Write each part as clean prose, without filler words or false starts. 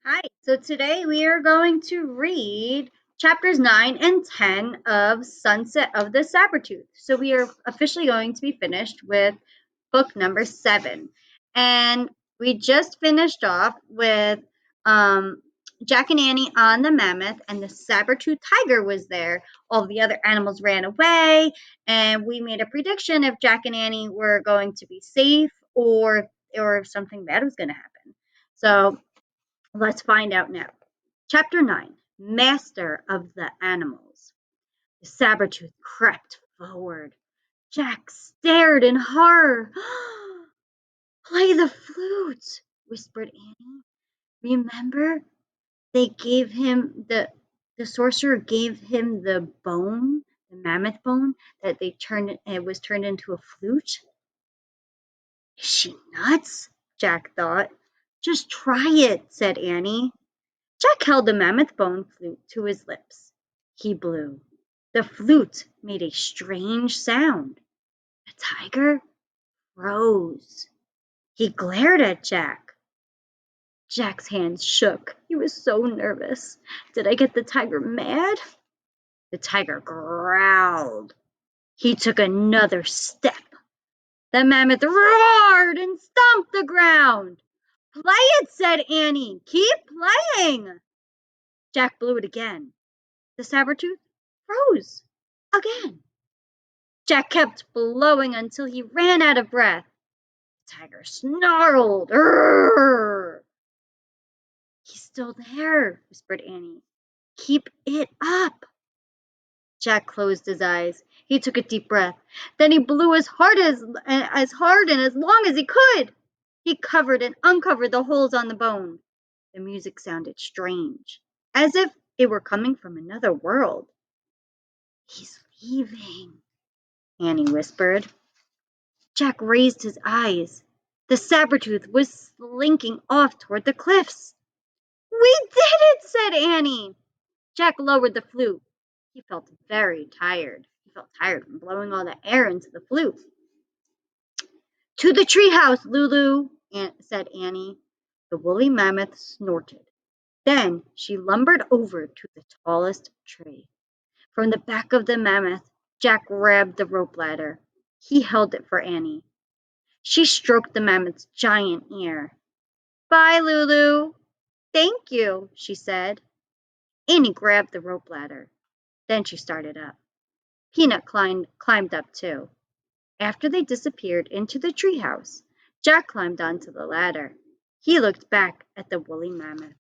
Hi, so today we are going to read chapters 9 and 10 of Sunset of the Sabertooth. So we are officially going to be finished with book number 7. And we just finished off with um, Jack and Annie on the mammoth, and the Sabertooth tiger was there. All the other animals ran away, and we made a prediction if Jack and Annie were going to be safe or if something bad was going to happen. So let's find out now. Chapter 9, Master of the Animals. The Sabertooth crept forward. Jack stared in horror. Play the flute, whispered Annie. Remember, they gave him the sorcerer gave him the bone, the mammoth bone that it was turned into a flute. Is she nuts? Jack thought. Just try it, said Annie. Jack held the mammoth bone flute to his lips. He blew. The flute made a strange sound. The tiger froze. He glared at Jack. Jack's hands shook. He was so nervous. Did I get the tiger mad? The tiger growled. He took another step. The mammoth roared and stomped the ground. Play it, said Annie. Keep playing. Jack blew it again. The Sabertooth froze again. Jack kept blowing until he ran out of breath. The tiger snarled. Urgh! He's still there, whispered Annie. Keep it up. Jack closed his eyes. He took a deep breath. Then he blew as hard and as long as he could. He covered and uncovered the holes on the bone. The music sounded strange, as if it were coming from another world. He's leaving, Annie whispered. Jack raised his eyes. The Sabertooth was slinking off toward the cliffs. We did it, said Annie. Jack lowered the flute. He felt very tired. He felt tired from blowing all the air into the flute. To the treehouse, Lulu, said Annie. The woolly mammoth snorted. Then she lumbered over to the tallest tree. From the back of the mammoth, Jack grabbed the rope ladder. He held it for Annie. She stroked the mammoth's giant ear. Bye, Lulu. Thank you, she said. Annie grabbed the rope ladder. Then she started up. Peanut climbed up too. After they disappeared into the treehouse, Jack climbed onto the ladder. He looked back at the woolly mammoth.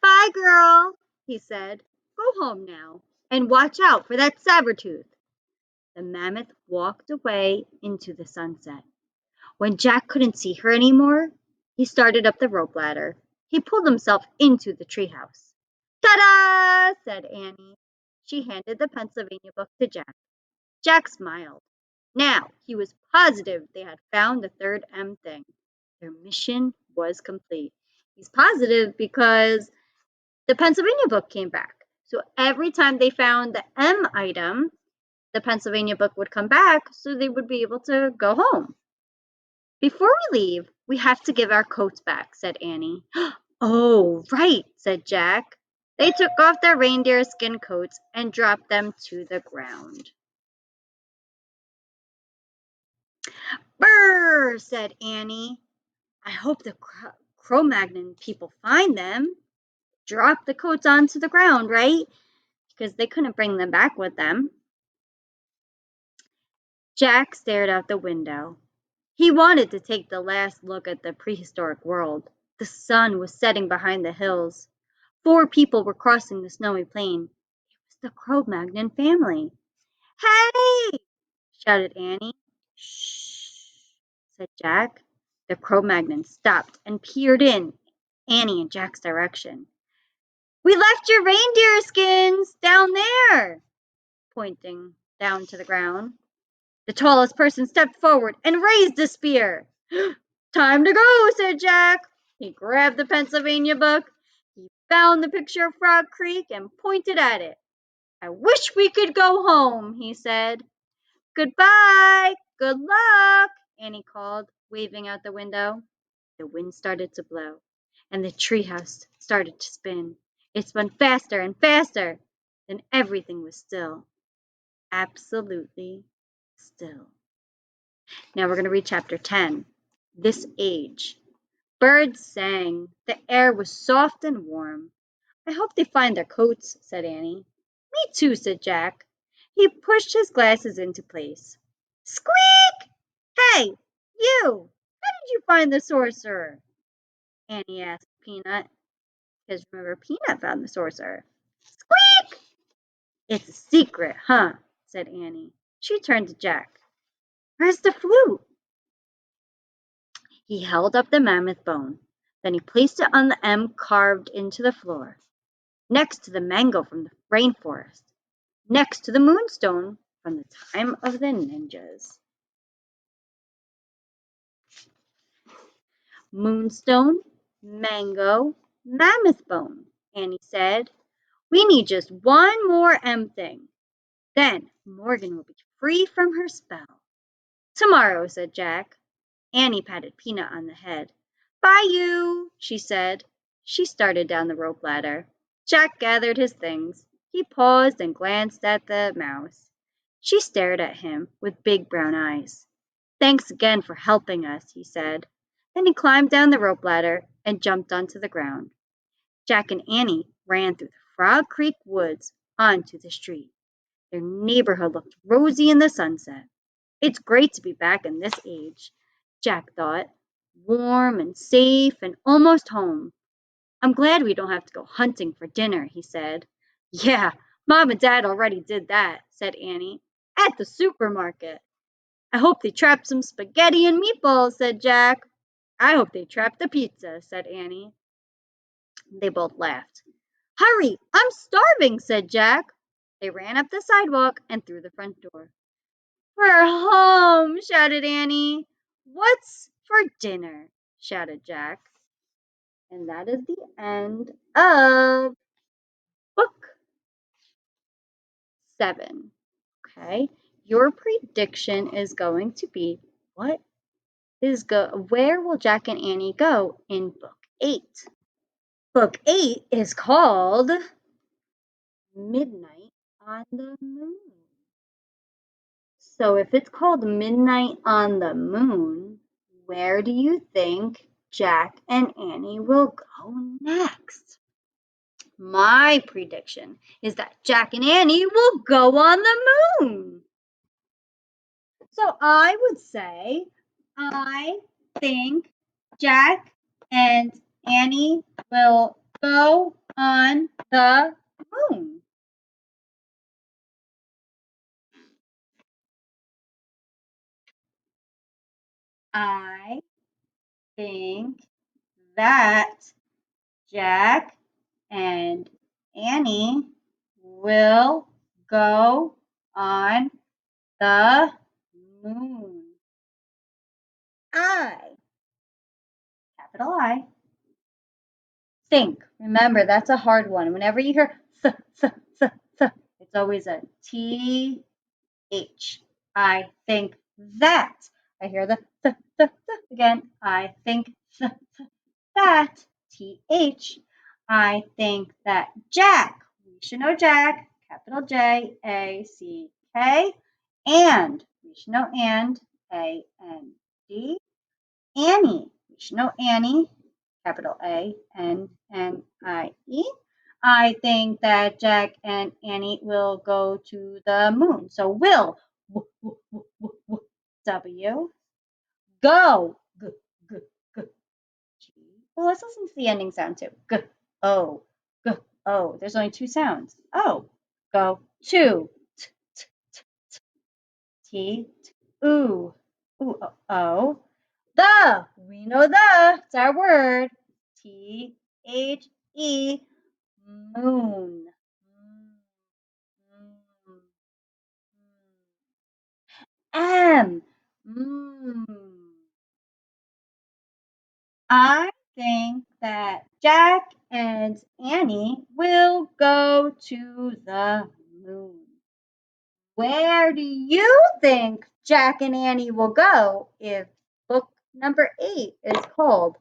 Bye, girl, he said. Go home now and watch out for that Sabertooth. The mammoth walked away into the sunset. When Jack couldn't see her anymore, he started up the rope ladder. He pulled himself into the treehouse. Ta-da! Said Annie. She handed the Pennsylvania book to Jack. Jack smiled. Now he was positive they had found the third M thing. Their mission was complete. He's positive because the Pennsylvania book came back. So every time they found the M item, the Pennsylvania book would come back so they would be able to go home. Before we leave, we have to give our coats back, said Annie. Oh, right, said Jack. They took off their reindeer skin coats and dropped them to the ground. Brr, said Annie. I hope the Cro-Magnon people find them. Drop the coats onto the ground, right? Because they couldn't bring them back with them. Jack stared out the window. He wanted to take the last look at the prehistoric world. The sun was setting behind the hills. 4 people were crossing the snowy plain. It was the Cro-Magnon family. Hey! Shouted Annie. Shh, said Jack. The Cro-Magnon stopped and peered in Annie and Jack's direction. We left your reindeer skins down there, pointing down to the ground. The tallest person stepped forward and raised a spear. Time to go, said Jack. He grabbed the Pennsylvania book. He found the picture of Frog Creek and pointed at it. I wish we could go home, he said. Goodbye. Good luck, Annie called, waving out the window. The wind started to blow, and the treehouse started to spin. It spun faster and faster. Then everything was still. Absolutely still. Now we're going to read chapter 10. This age. Birds sang. The air was soft and warm. I hope they find their coats, said Annie. Me too, said Jack. He pushed his glasses into place. Squeak! Hey, you! How did you find the sorcerer? Annie asked Peanut. Because remember, Peanut found the sorcerer. Squeak! It's a secret, huh? Said Annie. She turned to Jack. Where's the flute? He held up the mammoth bone. Then he placed it on the M carved into the floor, next to the mango from the rainforest, next to the moonstone from the time of the ninjas. Moonstone, mango, mammoth bone, Annie said. We need just one more M thing. Then Morgan will be free from her spell. Tomorrow, said Jack. Annie patted Peanut on the head. Bye, you, she said. She started down the rope ladder. Jack gathered his things. He paused and glanced at the mouse. She stared at him with big brown eyes. Thanks again for helping us, he said. Then he climbed down the rope ladder and jumped onto the ground. Jack and Annie ran through the Frog Creek woods onto the street. Their neighborhood looked rosy in the sunset. It's great to be back in this age, Jack thought. Warm and safe and almost home. I'm glad we don't have to go hunting for dinner, he said. Yeah, Mom and Dad already did that, said Annie. At the supermarket. I hope they trapped some spaghetti and meatballs, said Jack. I hope they trapped the pizza, said Annie. They both laughed. Hurry, I'm starving, said Jack. They ran up the sidewalk and through the front door. We're home, shouted Annie. What's for dinner? Shouted Jack. And that is the end of book 7. Okay, your prediction is going to be where will Jack and Annie go in book 8? Book 8 is called Midnight on the Moon. So if it's called Midnight on the Moon, where do you think Jack and Annie will go next? My prediction is that Jack and Annie will go on the moon. So I would say I think Jack and Annie will go on the moon. I think that Jack and Annie will go on the moon. Capital I, think. Remember, that's a hard one. Whenever you hear it's always a TH. I think that. I hear the again. I think that. TH. I think that Jack. We should know Jack. Capital J A C K. And. We should know and. A N D. Annie. We should know Annie. Capital A N N I E. I think that Jack and Annie will go to the moon. So will W go g g g G. Well, let's listen to the ending sound too. G O g O. There's only 2 sounds. Oh, go to t t t t t ooh ooh oh. The, we know the, it's our word. T-H-E, moon. M, I think that Jack and Annie will go to the moon. Where do you think Jack and Annie will go if book number 8 is called